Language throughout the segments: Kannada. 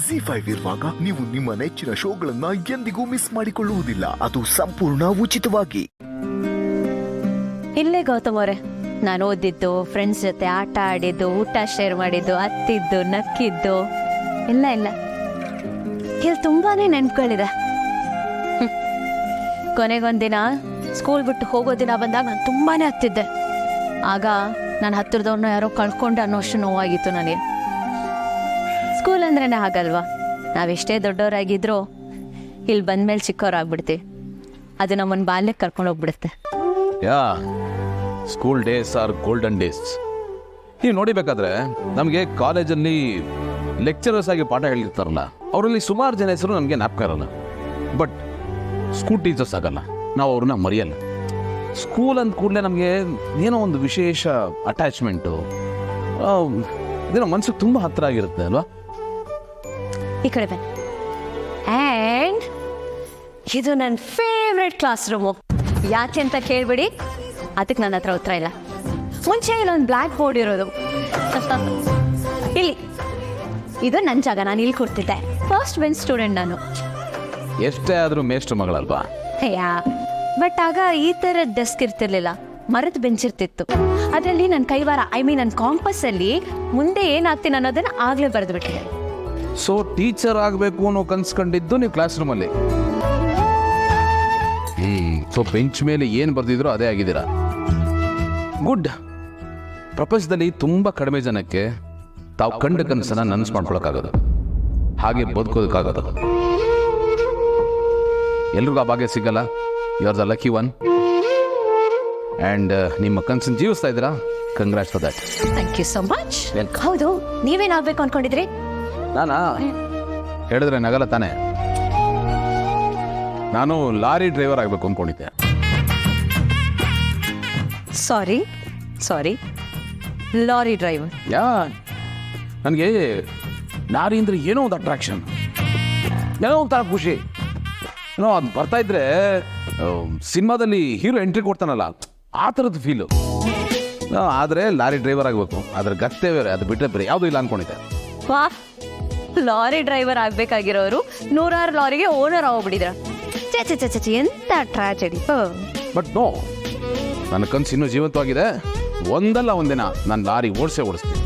ZEE5 ಇರುವಾಗ ನೀವು ನಿಮ್ಮ ನೆಚ್ಚಿನ ಶೋಗಳನ್ನ ಎಂದಿಗೂ ಮಿಸ್ ಮಾಡಿಕೊಳ್ಳುವುದಿಲ್ಲ. ಅದು ಸಂಪೂರ್ಣ ಉಚಿತವಾಗಿ. ಇಲ್ಲೇ ಗೌತಮ್ ಅವರೇ, ನಾನು ಓದಿದ್ದು, ಫ್ರೆಂಡ್ಸ್ ಜೊತೆ ಆಟ ಆಡಿದ್ದು, ಊಟ ಶೇರ್ ಮಾಡಿದ್ದು, ಅತ್ತಿದ್ದು, ನಕ್ಕಿದ್ದು ಇಲ್ಲ ಇಲ್ಲಿ ತುಂಬಾನೇ ನೆನ್ಪುಗಳಿದೆ. ಕೊನೆಗೊಂದಿನ ಸ್ಕೂಲ್ ಬಿಟ್ಟು ಹೋಗೋ ದಿನ ಬಂದಾಗ ನಾನು ತುಂಬಾನೇ ಹತ್ತಿದ್ದೆ. ಆಗ ನಾನು ಹತ್ತಿರದವ್ರನ್ನ ಯಾರೋ ಕಳ್ಕೊಂಡೆ ಅನ್ನೋ ಅಷ್ಟು ನೋವಾಗಿತ್ತು ನನಗೆ. ಸ್ಕೂಲ್ ಅಂದ್ರೇನೆ ಹಾಗಲ್ವಾ, ನಾವೆಷ್ಟೇ ದೊಡ್ಡವರಾಗಿದ್ರು ಇಲ್ಲಿ ಬಂದ್ಮೇಲೆ ಚಿಕ್ಕವರಾಗ್ಬಿಡ್ತೀವಿ. ಅದು ನಮ್ಮನ್ನು ಬಾಲ್ಯಕ್ಕೆ ಕರ್ಕೊಂಡು ಹೋಗ್ಬಿಡುತ್ತೆ. Yeah school days are golden days. ನೀವು ನೋಡಿಬೇಕಾದ್ರೆ ನಮಗೆ ಕಾಲೇಜಲ್ಲಿ ಲೆಕ್ಚರರ್ಸ್ ಆಗಿ ಪಾಠ ಹೇಳಿರ್ತಾರಲ್ಲ, ಅವರಲ್ಲಿ ಸುಮಾರು ಜನ ಹೆಸರು ನಮಗೆ ಜ್ಞಾಪಕ ಇರಲ್ಲ. ಬಟ್ ಸ್ಕೂಲ್ ಟೀಚರ್ಸ್ ಆಗಲ್ಲ, ನಾವು ಅವ್ರನ್ನ ಮರೆಯಲ್ಲ. ಸ್ಕೂಲ್ ಅಂದ ಕೂಡಲೇ ನಮಗೆ ಏನೋ ಒಂದು ವಿಶೇಷ ಅಟ್ಯಾಚ್ಮೆಂಟು, ಇದೇನೋ ಮನಸ್ಸಿಗೆ ತುಂಬ ಹತ್ತಿರ ಆಗಿರುತ್ತೆ ಅಲ್ವಾ? ಈ ಕಡೆ ಬನ್ನಿ. ಆ್ಯಂಡ್ ಇದು ನನ್ನ ಫೇವ್ರೆಟ್ ಕ್ಲಾಸ್ ರೂಮು. ಯಾಕೆ ಅಂತ ಕೇಳ್ಬಿಡಿ, ಅದಕ್ಕೆ ನನ್ನ ಹತ್ರ ಉತ್ತರ ಇಲ್ಲ. ಮುಂಚೆ ಇಲ್ಲೊಂದು ಬ್ಲ್ಯಾಕ್ ಬೋರ್ಡ್ ಇರೋದು, ಇಲ್ಲಿ ಇದು ನನ್ನ ಜಾಗ, ನಾನು ಇಲ್ಲಿ ಕೊಡ್ತಿದ್ದೆ. ಫಸ್ಟ್ ಬೆಂಚ್ ಸ್ಟೂಡೆಂಟ್ ನಾನು. ಎಷ್ಟೇ ಆದರೂ ಮೇಷ್ಟ್ರ ಮಗಳಲ್ವಾ? ಯಾ, ಬಟ್ ಆಗ ಈ ಥರ ಡೆಸ್ಕ್ ಇರ್ತಿರ್ಲಿಲ್ಲ, ಮರದ ಬೆಂಚ್ ಇರ್ತಿತ್ತು. ಅದರಲ್ಲಿ ನನ್ನ ಕೈವಾರ ನನ್ನ ಕಾಂಪಸ್ಸಲ್ಲಿ ಮುಂದೆ ಏನಾಗ್ತೀನಿ ಅನ್ನೋದನ್ನ ಆಗಲೇ ಬರೆದು ಬಿಟ್ಟಿದೆ. ಸೊ ಟೀಚರ್ ಆಗಬೇಕು ಅನ್ನೋ ಕನ್ಸ್ಕೊಂಡಿದ್ದು ನೀವು ಕ್ಲಾಸ್ ರೂಮಲ್ಲಿ. ಸೊ ಬೆಂಚ್ ಮೇಲೆ ಏನು ಬರೆದಿದ್ರು ಅದೇ ಆಗಿದ್ದೀರಾ. ಗುಡ್. ಪ್ರಪಂಚದಲ್ಲಿ ತುಂಬ ಕಡಿಮೆ ಜನಕ್ಕೆ ತಾವು ಕಂಡ ಕನಸನ್ನ ನನಸು ಮಾಡ್ಕೊಳಕ್ಕಾಗೋದು, ಹಾಗೆ ಬದುಕೋದಕ್ಕಾಗೋದು. ಎಲ್ರಿಗೂ ಆ ಭಾಗ್ಯ ಸಿಗಲ್ಲ. You are the lucky one. And ನಿಮ್ಮ ಕನಸನ್ನು ಜೀವಿಸ್ತಾ ಇದ್ದೀರಾ. Congrats for that. Thank you so much. ಹೌದು, ನೀವೇನಾಗಬೇಕು ಅನ್ಕೊಂಡಿದ್ರಿ? ನಾನಾ ಹೇಳಿದ್ರೆ ನಗಲ್ಲ ತಾನೆ. ನಾನು ಲಾರಿ ಡ್ರೈವರ್ ಆಗಬೇಕು ಅಂದ್ಕೊಂಡಿದ್ದೆ. ಸಾರಿ, ಲಾರಿ ಡ್ರೈವರ್. ಯಾ, ನನಗೆ ಲಾರಿ ಅಂದರೆ ಏನೋ ಒಂದು ಅಟ್ರಾಕ್ಷನ್, ಏನೋ ಒಂಥರ ಖುಷಿ. ಏನೋ ಅದು ಬರ್ತಾ ಇದ್ರೆ ಸಿನಿಮಾದಲ್ಲಿ ಹೀರೋ ಎಂಟ್ರಿ ಕೊಡ್ತಾನಲ್ಲ, ಆ ಥರದ್ದು ಫೀಲು. ಆದರೆ ಲಾರಿ ಡ್ರೈವರ್ ಆಗಬೇಕು, ಅದ್ರ ಗತ್ತೆ ಬೇರೆ, ಅದು ಬಿಟ್ಟರೆ ಬೇರೆ ಯಾವುದೂ ಇಲ್ಲ ಅಂದ್ಕೊಂಡಿದ್ದೆ. ವಾ, ಲಾರಿ ಡ್ರೈವರ್ ಆಗ್ಬೇಕಾಗಿರೋರು 100 ಲಾರಿಗೆ ಓನರ್ ಆಗೋಗ್ಬಿಟ್ಟಿದ್ರ. ಚೆ ಎಂತ ಟ್ರಾಜೆಡಿ. ಬಟ್ ನೋ, ನನ್ನ ಕನಸು ಇನ್ನೂ ಜೀವಂತವಾಗಿದೆ. ಒಂದಲ್ಲ ಒಂದಿನ ನಾನು ಲಾರಿ ಓಡಿಸ್ತೀನಿ.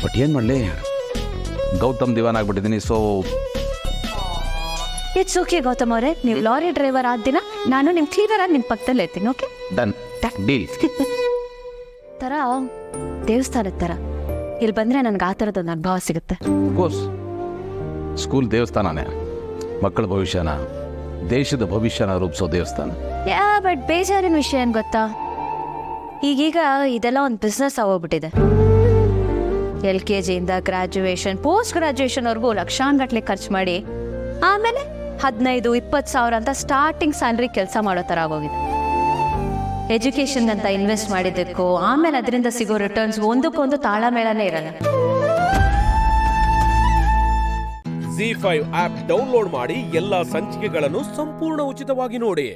ಬಟ್ ಏನು ಮಾಡಲಿ, ಗೌತಮ್ ದಿವಾನ್ ಆಗ್ಬಿಟ್ಟಿದ್ದೀನಿ. ಸೊ ಇಟ್ಸ್ ಓಕೆ ಗೌತಮ್ ಅವರೇ, ನೀವು ಲಾರಿ ಡ್ರೈವರ್ ಆದ ದಿನ ನಾನು ನಿಮ್ಮ ಕ್ಲೀನರ್ ಆಗಿ ನಿಮ್ಮ ಪಕ್ಕದಲ್ಲಿ ಇರ್ತೀನಿ. Okay, done deal. ಥರ ದೇವಸ್ಥಾನದ ಥರ ಇಲ್ಲಿ ಬಂದರೆ ನನಗೆ ಆ ಥರದೊಂದು ಅನುಭವ ಸಿಗುತ್ತೆ. ಕೋರ್ಸ್ ಸ್ಕೂಲ್ ದೇವಸ್ಥಾನನೇ ಮಕ್ಕಳ ಭವಿಷ್ಯನ, ದೇಶದ ಭವಿಷ್ಯನ ರೂಪಿಸೋ ದೇವಸ್ಥಾನ. ಯಾ, ಬಟ್ ಬೇಜಾರಿನ ವಿಷಯ ಏನು ಗೊತ್ತಾ, ಈಗೀಗ ಇದೆಲ್ಲ ಒಂದು ಬಿಸ್ನೆಸ್ ಆಗೋಗ್ಬಿಟ್ಟಿದೆ. LKG ಇಂದ ಗ್ರಾಜುಯೇಷನ್, ಪೋಸ್ಟ್ ಗ್ರಾಜುಯೇಷನ್ವರೆಗೂ ಲಕ್ಷಾನುಗಟ್ಟಲೆ ಖರ್ಚು ಮಾಡಿ ಆಮೇಲೆ 15-20 ಸಾವಿರ ಅಂತ ಸ್ಟಾರ್ಟಿಂಗ್ ಸ್ಯಾಲ್ರಿ ಕೆಲಸ ಮಾಡೋ ಥರ ಆಗೋಗಿದೆ. ಎಜುಕೇಷನ್ ಅಂತ ಇನ್ವೆಸ್ಟ್ ಮಾಡಿದ್ದಕ್ಕೂ ಆಮೇಲೆ ಅದರಿಂದ ಸಿಗೋ ರಿಟರ್ನ್ಸ್ ಒಂದಕ್ಕೊಂದು ತಾಳಮೇಳನೇ ಇರಲ್ಲ. ZEE5 ಆಪ್ ಡೌನ್ಲೋಡ್ ಮಾಡಿ ಎಲ್ಲಾ ಸಂಚಿಕೆಗಳನ್ನು ಸಂಪೂರ್ಣ ಉಚಿತವಾಗಿ ನೋಡಿ.